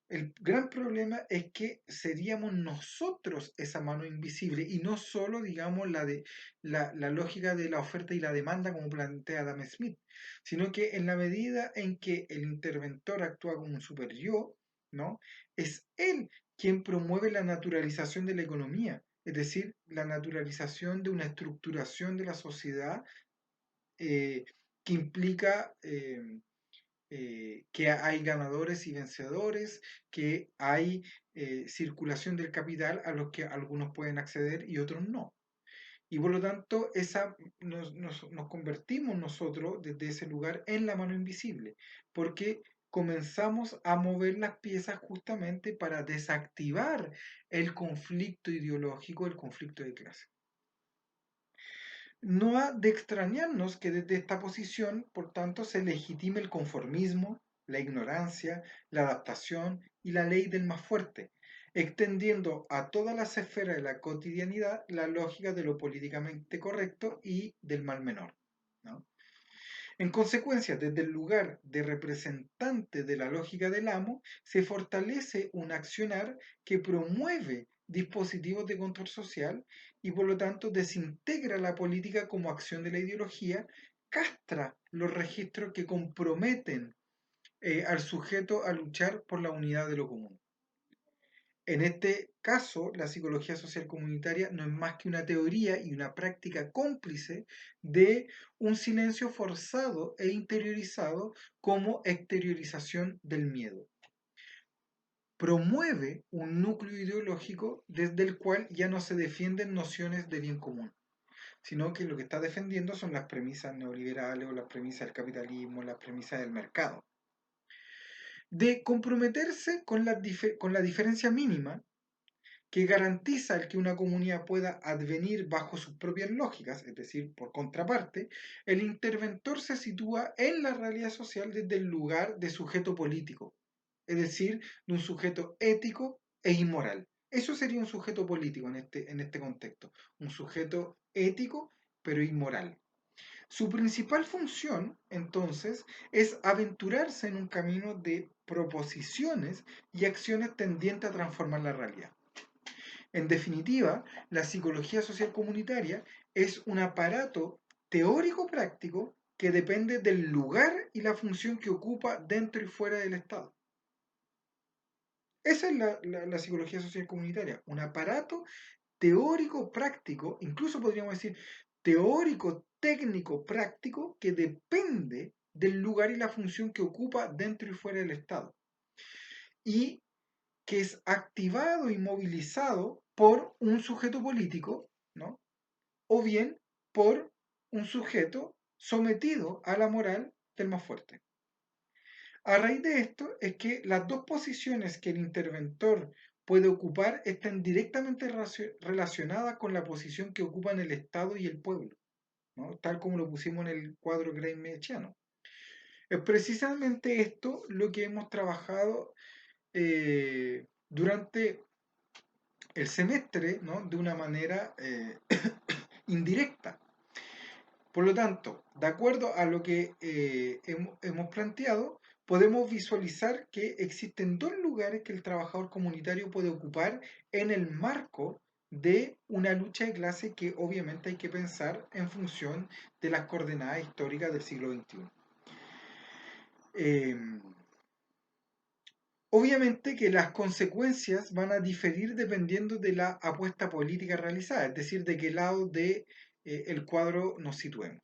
A: el gran problema es que seríamos nosotros esa mano invisible y no solo, digamos, la lógica de la oferta y la demanda como plantea Adam Smith, sino que en la medida en que el interventor actúa como un super yo, ¿no? Es él quien promueve la naturalización de la economía, es decir, la naturalización de una estructuración de la sociedad que implica que hay ganadores y vencedores, que hay circulación del capital a los que algunos pueden acceder y otros no. Y por lo tanto, nos convertimos nosotros desde ese lugar en la mano invisible, porque comenzamos a mover las piezas justamente para desactivar el conflicto ideológico, el conflicto de clase. No ha de extrañarnos que desde esta posición, por tanto, se legitime el conformismo, la ignorancia, la adaptación y la ley del más fuerte, extendiendo a todas las esferas de la cotidianidad la lógica de lo políticamente correcto y del mal menor, ¿no? En consecuencia, desde el lugar de representante de la lógica del amo, se fortalece un accionar que promueve dispositivos de control social y por lo tanto desintegra la política como acción de la ideología, castra los registros que comprometen al sujeto a luchar por la unidad de lo común. En este caso, la psicología social comunitaria no es más que una teoría y una práctica cómplice de un silencio forzado e interiorizado como exteriorización del miedo. Promueve un núcleo ideológico desde el cual ya no se defienden nociones de bien común, sino que lo que está defendiendo son las premisas neoliberales o las premisas del capitalismo, las premisas del mercado. De comprometerse con la diferencia mínima que garantiza el que una comunidad pueda advenir bajo sus propias lógicas, es decir, por contraparte, el interventor se sitúa en la realidad social desde el lugar de sujeto político, es decir, de un sujeto ético e inmoral. Eso sería un sujeto político en este contexto, un sujeto ético pero inmoral. Su principal función, entonces, es aventurarse en un camino de proposiciones y acciones tendientes a transformar la realidad. En definitiva, la psicología social comunitaria es un aparato teórico-práctico que depende del lugar y la función que ocupa dentro y fuera del Estado. Esa es la psicología social comunitaria, un aparato teórico-práctico, incluso podríamos decir teórico-técnico-práctico, que depende del lugar y la función que ocupa dentro y fuera del Estado. Y que es activado y movilizado por un sujeto político, ¿no? O bien por un sujeto sometido a la moral del más fuerte. A raíz de esto es que las dos posiciones que el interventor puede ocupar están directamente relacionadas con la posición que ocupan el Estado y el pueblo, ¿no? Tal como lo pusimos en el cuadro Gray-Mechiano. Es precisamente esto lo que hemos trabajado durante el semestre, ¿no? De una manera indirecta. Por lo tanto, de acuerdo a lo que hemos planteado, podemos visualizar que existen dos lugares que el trabajador comunitario puede ocupar en el marco de una lucha de clase que obviamente hay que pensar en función de las coordenadas históricas del siglo XXI. Obviamente que las consecuencias van a diferir dependiendo de la apuesta política realizada, es decir, de qué lado del cuadro nos situemos.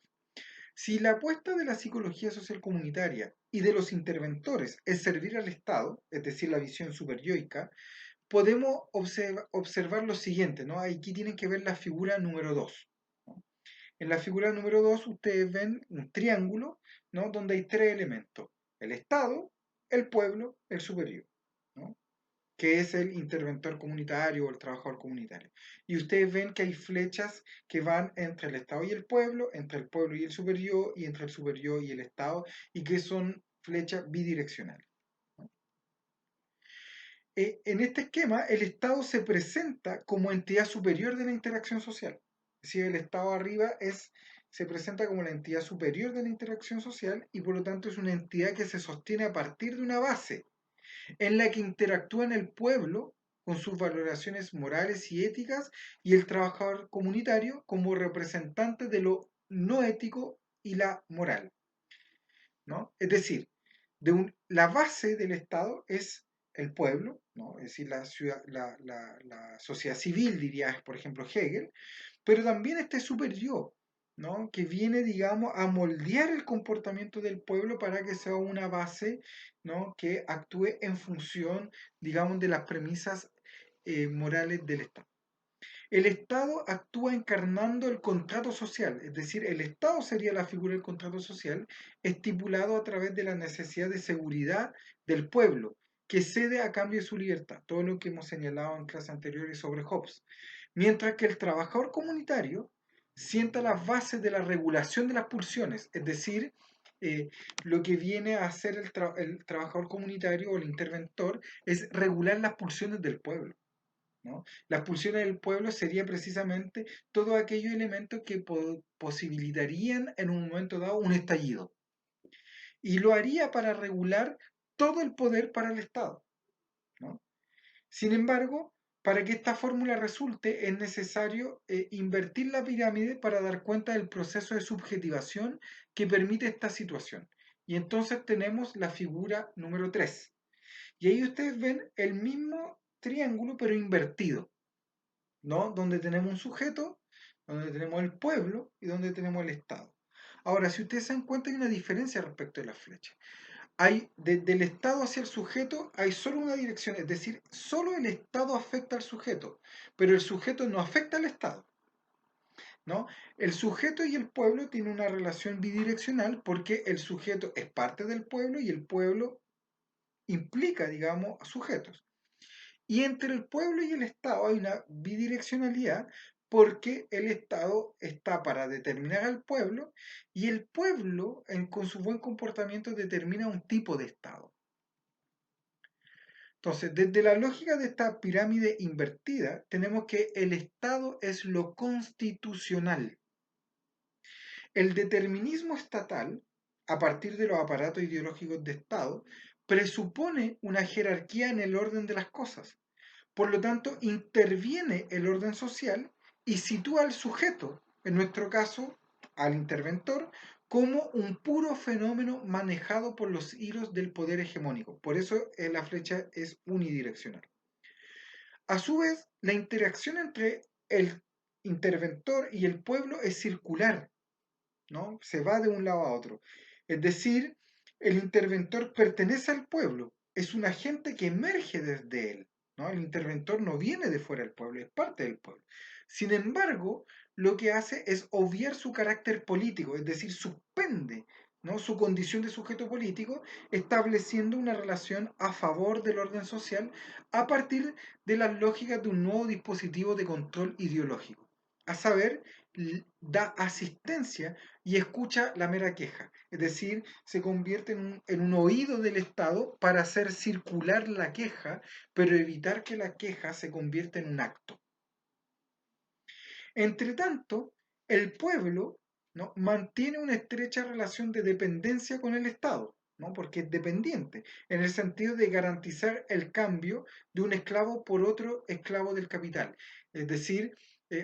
A: Si la apuesta de la psicología social comunitaria y de los interventores es servir al Estado, es decir, la visión superyoica, podemos observar lo siguiente, ¿no? Aquí tienen que ver la figura número 2. ¿No? En la figura número 2 ustedes ven un triángulo, ¿no? Donde hay tres elementos: el Estado, el pueblo, el superior, ¿no? Que es el interventor comunitario o el trabajador comunitario. Y ustedes ven que hay flechas que van entre el Estado y el pueblo, entre el pueblo y el superior, y entre el superior y el Estado, y que son flechas bidireccionales. ¿No? En este esquema, el Estado se presenta como entidad superior de la interacción social. Es decir, el Estado arriba se presenta como la entidad superior de la interacción social y por lo tanto es una entidad que se sostiene a partir de una base en la que interactúan el pueblo con sus valoraciones morales y éticas y el trabajador comunitario como representante de lo no ético y la moral, ¿no? Es decir, la base del Estado es el pueblo, ¿no? Es decir, la sociedad civil, diría, por ejemplo, Hegel, pero también este super yo, ¿no? Que viene, digamos, a moldear el comportamiento del pueblo para que sea una base, ¿no? Que actúe en función, digamos, de las premisas morales del Estado. El Estado actúa encarnando el contrato social, es decir, el Estado sería la figura del contrato social estipulado a través de la necesidad de seguridad del pueblo, que cede a cambio de su libertad, todo lo que hemos señalado en clases anteriores sobre Hobbes. Mientras que el trabajador comunitario sienta las bases de la regulación de las pulsiones, es decir, lo que viene a hacer el trabajador comunitario o el interventor es regular las pulsiones del pueblo. ¿No? Las pulsiones del pueblo sería precisamente todos aquellos elementos que posibilitarían en un momento dado un estallido. Y lo haría para regular todo el poder para el Estado. ¿No? Sin embargo, Para que esta fórmula resulte, es necesario invertir la pirámide para dar cuenta del proceso de subjetivación que permite esta situación. Y entonces tenemos la figura número 3. Y ahí ustedes ven el mismo triángulo, pero invertido, ¿no? Donde tenemos un sujeto, donde tenemos el pueblo y donde tenemos el Estado. Ahora, si ustedes se dan cuenta, hay una diferencia respecto de las flechas. Hay, desde el Estado hacia el sujeto, hay solo una dirección, es decir, solo el Estado afecta al sujeto, pero el sujeto no afecta al Estado, ¿no? El sujeto y el pueblo tienen una relación bidireccional porque el sujeto es parte del pueblo y el pueblo implica, digamos, a sujetos. Y entre el pueblo y el Estado hay una bidireccionalidad porque el Estado está para determinar al pueblo y el pueblo, con su buen comportamiento, determina un tipo de Estado. Entonces, desde la lógica de esta pirámide invertida, tenemos que el Estado es lo constitucional. El determinismo estatal, a partir de los aparatos ideológicos de Estado, presupone una jerarquía en el orden de las cosas. Por lo tanto, interviene el orden social y sitúa al sujeto, en nuestro caso, al interventor, como un puro fenómeno manejado por los hilos del poder hegemónico. Por eso la flecha es unidireccional. A su vez, la interacción entre el interventor y el pueblo es circular, ¿no? Se va de un lado a otro. Es decir, el interventor pertenece al pueblo, es un agente que emerge desde él, ¿no? El interventor no viene de fuera del pueblo, es parte del pueblo. Sin embargo, lo que hace es obviar su carácter político, es decir, suspende, ¿no?, su condición de sujeto político, estableciendo una relación a favor del orden social a partir de las lógicas de un nuevo dispositivo de control ideológico. A saber, da asistencia y escucha la mera queja, es decir, se convierte en un oído del Estado para hacer circular la queja, pero evitar que la queja se convierta en un acto. Entre tanto, el pueblo, ¿no?, mantiene una estrecha relación de dependencia con el Estado, ¿no?, porque es dependiente, en el sentido de garantizar el cambio de un esclavo por otro esclavo del capital. Es decir,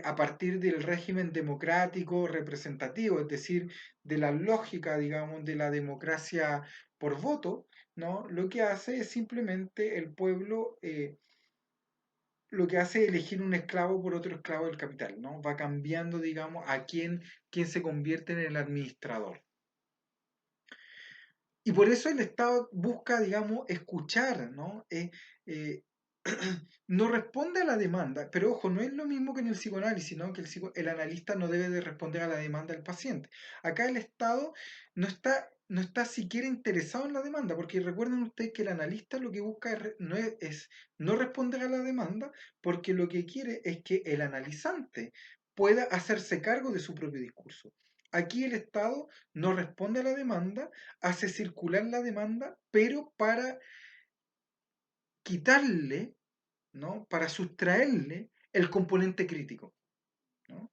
A: a partir del régimen democrático representativo, es decir, de la lógica, digamos, de la democracia por voto, ¿no? Lo que hace es simplemente el pueblo, lo que hace es elegir un esclavo por otro esclavo del capital, ¿no? Va cambiando, digamos, a quién se convierte en el administrador. Y por eso el Estado busca, digamos, escuchar, ¿no? Eh, no responde a la demanda, pero ojo, no es lo mismo que en el psicoanálisis, ¿no? Que el analista no debe de responder a la demanda del paciente. Acá el Estado no está siquiera interesado en la demanda, porque recuerden ustedes que el analista lo que busca es no responder a la demanda, porque lo que quiere es que el analizante pueda hacerse cargo de su propio discurso. Aquí el Estado no responde a la demanda, hace circular la demanda, pero para quitarle, ¿no?, para sustraerle el componente crítico, ¿no?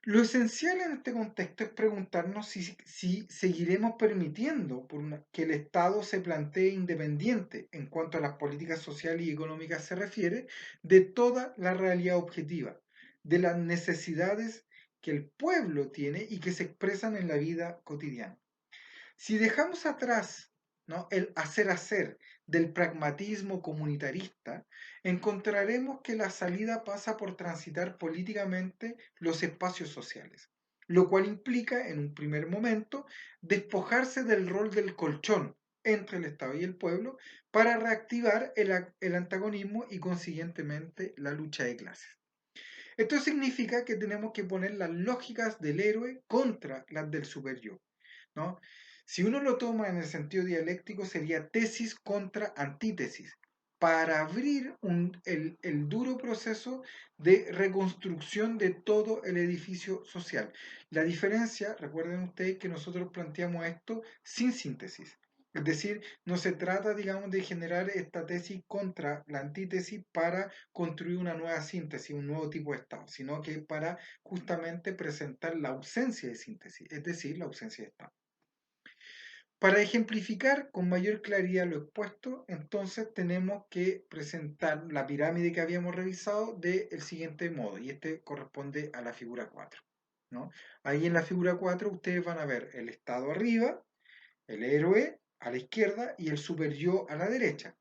A: Lo esencial en este contexto es preguntarnos si seguiremos permitiendo que el Estado se plantee independiente en cuanto a las políticas sociales y económicas se refiere de toda la realidad objetiva, de las necesidades que el pueblo tiene y que se expresan en la vida cotidiana. Si dejamos atrás, ¿no?, el hacer del pragmatismo comunitarista, encontraremos que la salida pasa por transitar políticamente los espacios sociales, lo cual implica, en un primer momento, despojarse del rol del colchón entre el Estado y el pueblo para reactivar el antagonismo y, consiguientemente, la lucha de clases. Esto significa que tenemos que poner las lógicas del héroe contra las del superyo, ¿no? Si uno lo toma en el sentido dialéctico, sería tesis contra antítesis, para abrir el duro proceso de reconstrucción de todo el edificio social. La diferencia, recuerden ustedes que nosotros planteamos esto sin síntesis. Es decir, no se trata, digamos, de generar esta tesis contra la antítesis para construir una nueva síntesis, un nuevo tipo de Estado, sino que para justamente presentar la ausencia de síntesis, es decir, la ausencia de Estado. Para ejemplificar con mayor claridad lo expuesto, entonces tenemos que presentar la pirámide que habíamos revisado del siguiente modo, y este corresponde a la figura 4, ¿no? Ahí en la figura 4 ustedes van a ver el Estado arriba, el héroe a la izquierda y el superyo a la derecha.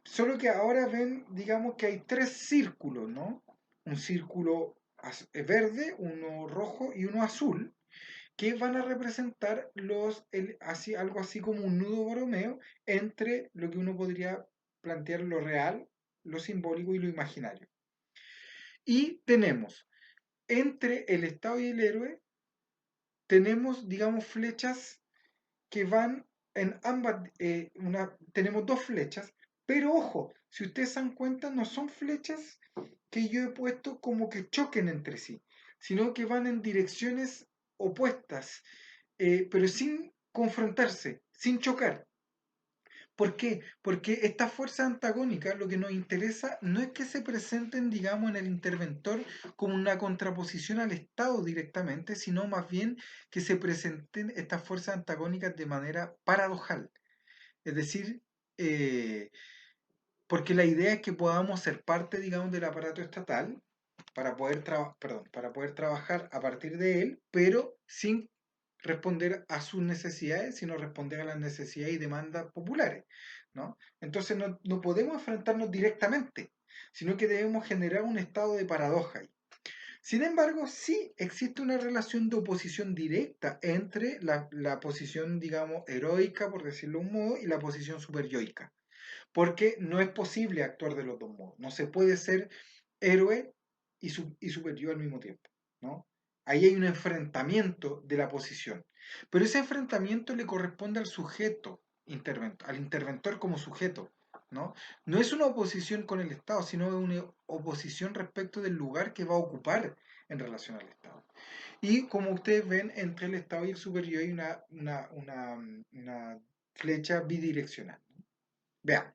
A: Solo que ahora ven, digamos que hay tres círculos, ¿no? Un círculo verde, uno rojo y uno azul, que van a representar algo así como un nudo borromeo entre lo que uno podría plantear lo real, lo simbólico y lo imaginario. Y tenemos entre el Estado y el héroe, tenemos, digamos, flechas que van en ambas, tenemos dos flechas, pero ojo, si ustedes se dan cuenta, no son flechas que yo he puesto como que choquen entre sí, sino que van en direcciones opuestas, pero sin confrontarse, sin chocar. ¿Por qué? Porque estas fuerzas antagónicas lo que nos interesa no es que se presenten, digamos, en el interventor como una contraposición al Estado directamente, sino más bien que se presenten estas fuerzas antagónicas de manera paradojal. Es decir, eh, porque la idea es que podamos ser parte, digamos, del aparato estatal para poder trabajar a partir de él, pero sin responder a sus necesidades, sino responder a las necesidades y demandas populares, ¿no? Entonces no podemos enfrentarnos directamente, sino que debemos generar un estado de paradoja ahí. Sin embargo, sí existe una relación de oposición directa entre la posición, digamos, heroica, por decirlo de un modo, y la posición superyoica. Porque no es posible actuar de los dos modos. No se puede ser héroe y superior al mismo tiempo, ¿no? Ahí hay un enfrentamiento de la posición. Pero ese enfrentamiento le corresponde al sujeto, al interventor como sujeto, ¿no? No es una oposición con el Estado, sino una oposición respecto del lugar que va a ocupar en relación al Estado. Y como ustedes ven, entre el Estado y el superior hay una flecha bidireccional. Vean.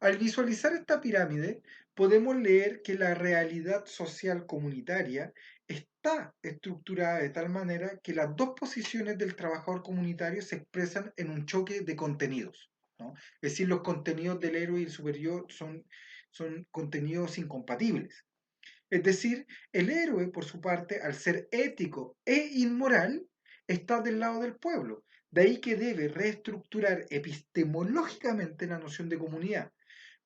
A: Al visualizar esta pirámide, podemos leer que la realidad social comunitaria está estructurada de tal manera que las dos posiciones del trabajador comunitario se expresan en un choque de contenidos, ¿no? Es decir, los contenidos del héroe y el superior son contenidos incompatibles. Es decir, el héroe, por su parte, al ser ético e inmoral, está del lado del pueblo. De ahí que debe reestructurar epistemológicamente la noción de comunidad,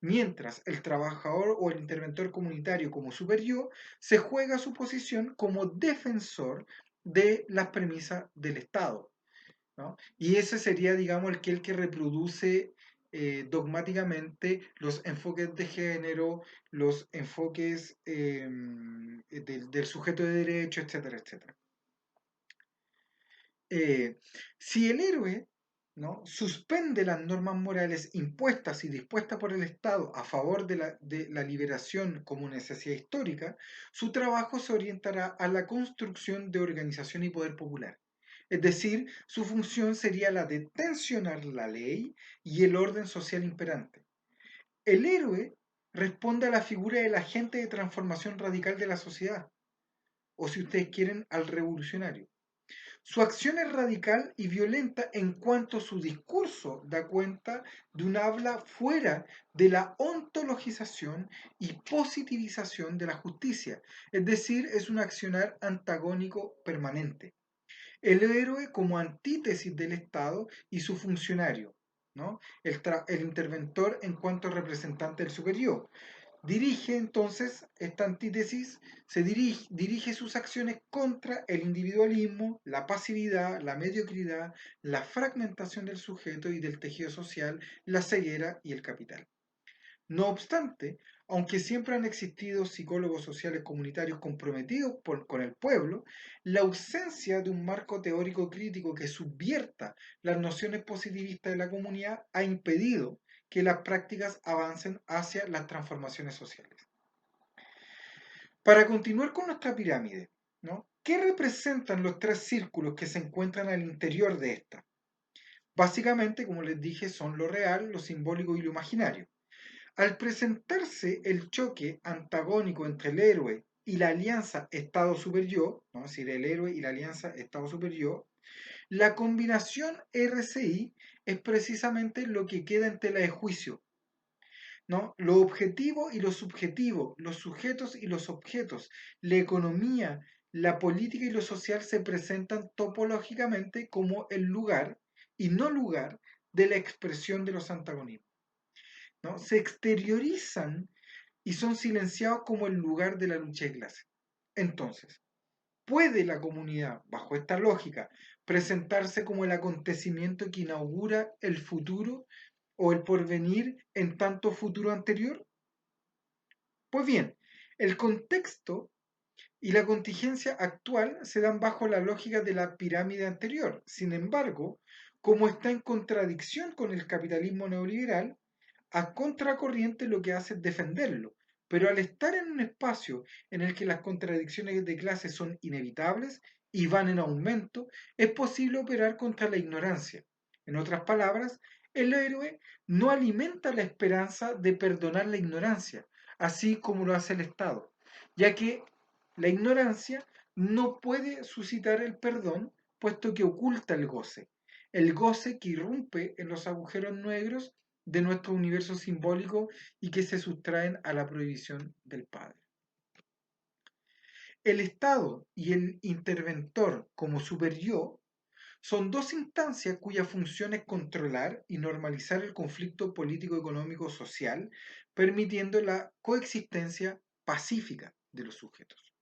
A: mientras el trabajador o el interventor comunitario como superior se juega su posición como defensor de las premisas del Estado, ¿no? Y ese sería, digamos, el que reproduce dogmáticamente los enfoques de género, los enfoques del sujeto de derecho, etcétera, etcétera. Eh, si el héroe, ¿no?, suspende las normas morales impuestas y dispuestas por el Estado a favor de la liberación como necesidad histórica, su trabajo se orientará a la construcción de organización y poder popular. Es decir, su función sería la de tensionar la ley y el orden social imperante. El héroe responde a la figura del agente de transformación radical de la sociedad, o si ustedes quieren, al revolucionario. Su acción es radical y violenta en cuanto su discurso da cuenta de un habla fuera de la ontologización y positivización de la justicia, es decir, es un accionar antagónico permanente. El héroe como antítesis del Estado y su funcionario, ¿no? El interventor en cuanto representante del superior. Dirige entonces esta antítesis, dirige sus acciones contra el individualismo, la pasividad, la mediocridad, la fragmentación del sujeto y del tejido social, la ceguera y el capital. No obstante, aunque siempre han existido psicólogos sociales comunitarios comprometidos con el pueblo, la ausencia de un marco teórico crítico que subvierta las nociones positivistas de la comunidad ha impedido que las prácticas avancen hacia las transformaciones sociales. Para continuar con nuestra pirámide, ¿no?, ¿qué representan los tres círculos que se encuentran al interior de esta? Básicamente, como les dije, son lo real, lo simbólico y lo imaginario. Al presentarse el choque antagónico entre el héroe y la alianza Estado-Super-Yo, ¿no? Es decir, el héroe y la alianza Estado-Super-Yo, la combinación RCI es precisamente lo que queda en tela de juicio, ¿no? Lo objetivo y lo subjetivo, los sujetos y los objetos, la economía, la política y lo social se presentan topológicamente como el lugar y no lugar de la expresión de los antagonismos, ¿no? Se exteriorizan y son silenciados como el lugar de la lucha de clase. Entonces, ¿puede la comunidad, bajo esta lógica, presentarse como el acontecimiento que inaugura el futuro o el porvenir en tanto futuro anterior? Pues bien, el contexto y la contingencia actual se dan bajo la lógica de la pirámide anterior. Sin embargo, como está en contradicción con el capitalismo neoliberal, a contracorriente lo que hace es defenderlo. Pero al estar en un espacio en el que las contradicciones de clase son inevitables y van en aumento, es posible operar contra la ignorancia. En otras palabras, el héroe no alimenta la esperanza de perdonar la ignorancia, así como lo hace el Estado, ya que la ignorancia no puede suscitar el perdón, puesto que oculta el goce que irrumpe en los agujeros negros de nuestro universo simbólico y que se sustraen a la prohibición del Padre. El Estado y el interventor como superyo son dos instancias cuya función es controlar y normalizar el conflicto político-económico-social, permitiendo la coexistencia pacífica de los sujetos.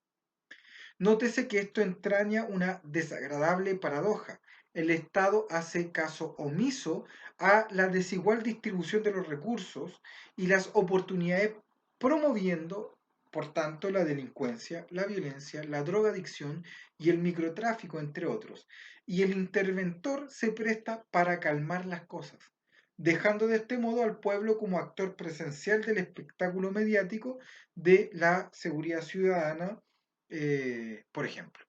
A: Nótese que esto entraña una desagradable paradoja. El Estado hace caso omiso a la desigual distribución de los recursos y las oportunidades, promoviendo, por tanto, la delincuencia, la violencia, la drogadicción y el microtráfico, entre otros. Y el interventor se presta para calmar las cosas, dejando de este modo al pueblo como actor presencial del espectáculo mediático de la seguridad ciudadana, por ejemplo,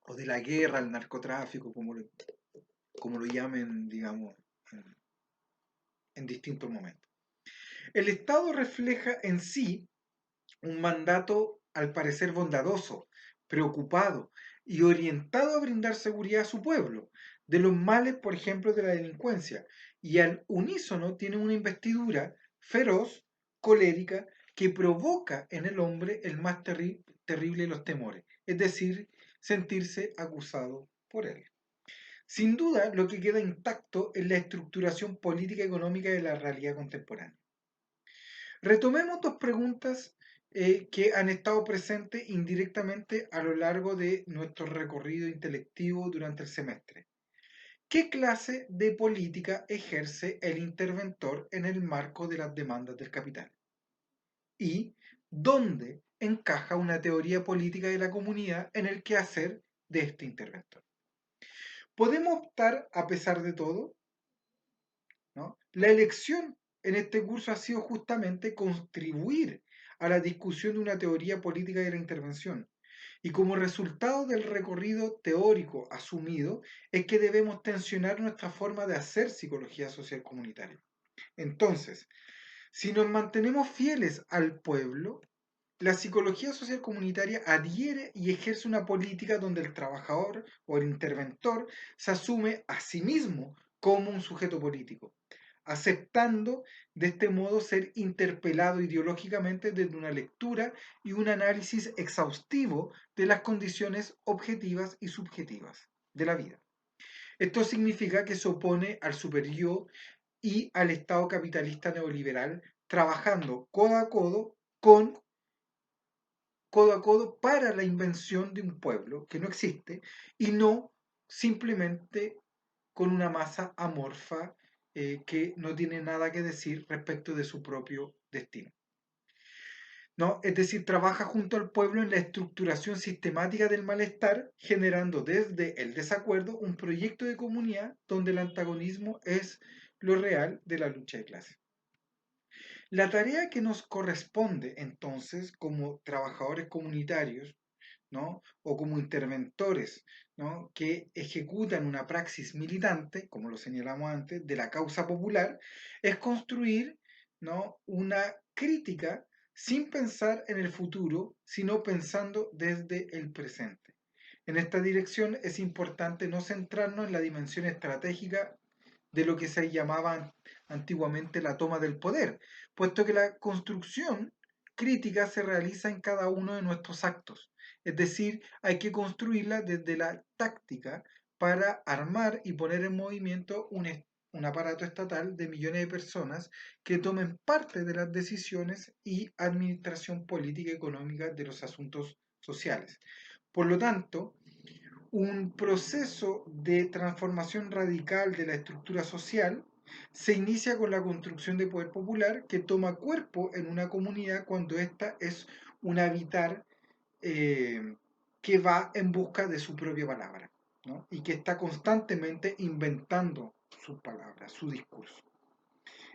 A: o de la guerra al narcotráfico, como lo llamen, digamos, en distintos momentos. El Estado refleja en sí un mandato al parecer bondadoso, preocupado y orientado a brindar seguridad a su pueblo, de los males, por ejemplo, de la delincuencia, y al unísono tiene una investidura feroz, colérica, que provoca en el hombre el más terrible de los temores, es decir, sentirse acusado por él. Sin duda, lo que queda intacto es la estructuración política y económica de la realidad contemporánea. Retomemos dos preguntas que han estado presentes indirectamente a lo largo de nuestro recorrido intelectivo durante el semestre. ¿Qué clase de política ejerce el interventor en el marco de las demandas del capital? ¿Y dónde encaja una teoría política de la comunidad en el quehacer de este interventor? ¿Podemos optar a pesar de todo? ¿No? La elección en este curso ha sido justamente contribuir a la discusión de una teoría política de la intervención. Y como resultado del recorrido teórico asumido es que debemos tensionar nuestra forma de hacer psicología social comunitaria. Entonces, si nos mantenemos fieles al pueblo, la psicología social comunitaria adhiere y ejerce una política donde el trabajador o el interventor se asume a sí mismo como un sujeto político, aceptando de este modo ser interpelado ideológicamente desde una lectura y un análisis exhaustivo de las condiciones objetivas y subjetivas de la vida. Esto significa que se opone al superyo y al Estado capitalista neoliberal, trabajando codo a codo para la invención de un pueblo que no existe y no simplemente con una masa amorfa que no tiene nada que decir respecto de su propio destino. ¿No? Es decir, trabaja junto al pueblo en la estructuración sistemática del malestar, generando desde el desacuerdo un proyecto de comunidad donde el antagonismo es lo real de la lucha de clase. La tarea que nos corresponde entonces como trabajadores comunitarios, ¿no? O como interventores, ¿no? Que ejecutan una praxis militante, como lo señalamos antes, de la causa popular, es construir, ¿no? Una crítica sin pensar en el futuro, sino pensando desde el presente. En esta dirección es importante no centrarnos en la dimensión estratégica de lo que se llamaba antiguamente la toma del poder, puesto que la construcción crítica se realiza en cada uno de nuestros actos. Es decir, hay que construirla desde la táctica para armar y poner en movimiento un aparato estatal de millones de personas que tomen parte de las decisiones y administración política y económica de los asuntos sociales. Por lo tanto, un proceso de transformación radical de la estructura social se inicia con la construcción de poder popular que toma cuerpo en una comunidad cuando ésta es un habitar eh, que va en busca de su propia palabra, ¿no? Y que está constantemente inventando sus palabras, su discurso.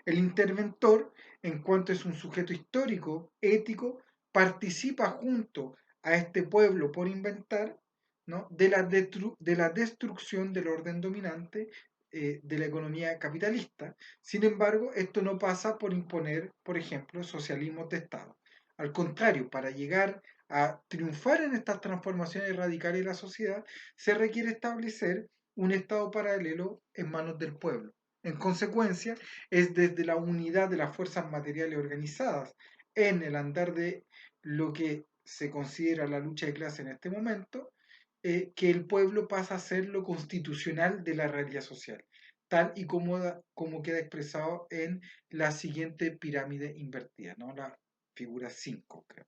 A: El interventor, en cuanto es un sujeto histórico, ético, participa junto a este pueblo por inventar, ¿no? de la destrucción del orden dominante de la economía capitalista. Sin embargo, esto no pasa por imponer, por ejemplo, socialismos de Estado. Al contrario, para llegar a triunfar en estas transformaciones radicales de la sociedad, se requiere establecer un Estado paralelo en manos del pueblo. En consecuencia, es desde la unidad de las fuerzas materiales organizadas en el andar de lo que se considera la lucha de clase en este momento, que el pueblo pasa a ser lo constitucional de la realidad social, tal y como queda expresado en la siguiente pirámide invertida, ¿no? La figura 5, creo.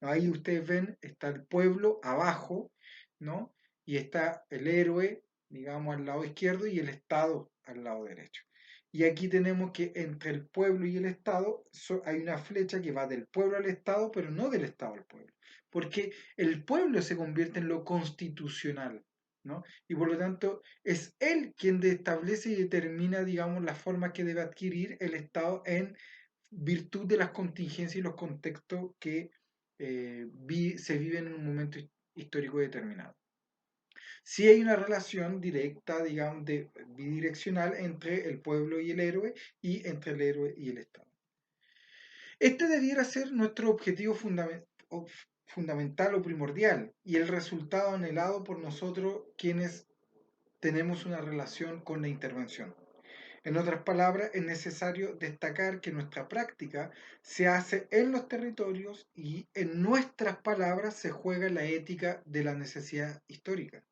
A: Ahí ustedes ven, está el pueblo abajo, ¿no? Y está el héroe, digamos, al lado izquierdo y el Estado al lado derecho. Y aquí tenemos que entre el pueblo y el Estado hay una flecha que va del pueblo al Estado, pero no del Estado al pueblo. Porque el pueblo se convierte en lo constitucional, ¿no? Y por lo tanto es él quien establece y determina, digamos, las formas que debe adquirir el Estado en virtud de las contingencias y los contextos que se viven en un momento histórico determinado. Sí hay una relación directa, digamos, bidireccional entre el pueblo y el héroe y entre el héroe y el Estado. Este debiera ser nuestro objetivo fundamental o primordial y el resultado anhelado por nosotros quienes tenemos una relación con la intervención. En otras palabras, es necesario destacar que nuestra práctica se hace en los territorios y en nuestras palabras se juega la ética de la necesidad histórica.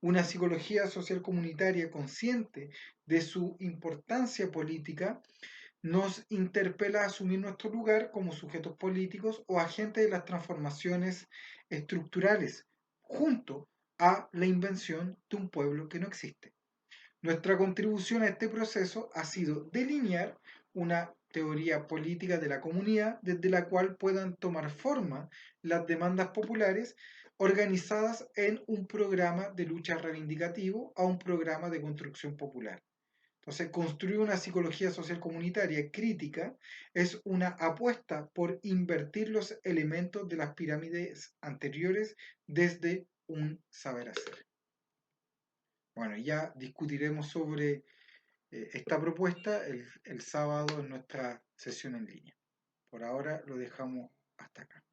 A: Una psicología social comunitaria consciente de su importancia política nos interpela a asumir nuestro lugar como sujetos políticos o agentes de las transformaciones estructurales, junto a la invención de un pueblo que no existe. Nuestra contribución a este proceso ha sido delinear una teoría política de la comunidad desde la cual puedan tomar forma las demandas populares organizadas en un programa de lucha reivindicativo a un programa de construcción popular. Entonces, construir una psicología social comunitaria crítica es una apuesta por invertir los elementos de las pirámides anteriores desde un saber hacer. Bueno, ya discutiremos sobre esta propuesta el sábado en nuestra sesión en línea. Por ahora lo dejamos hasta acá.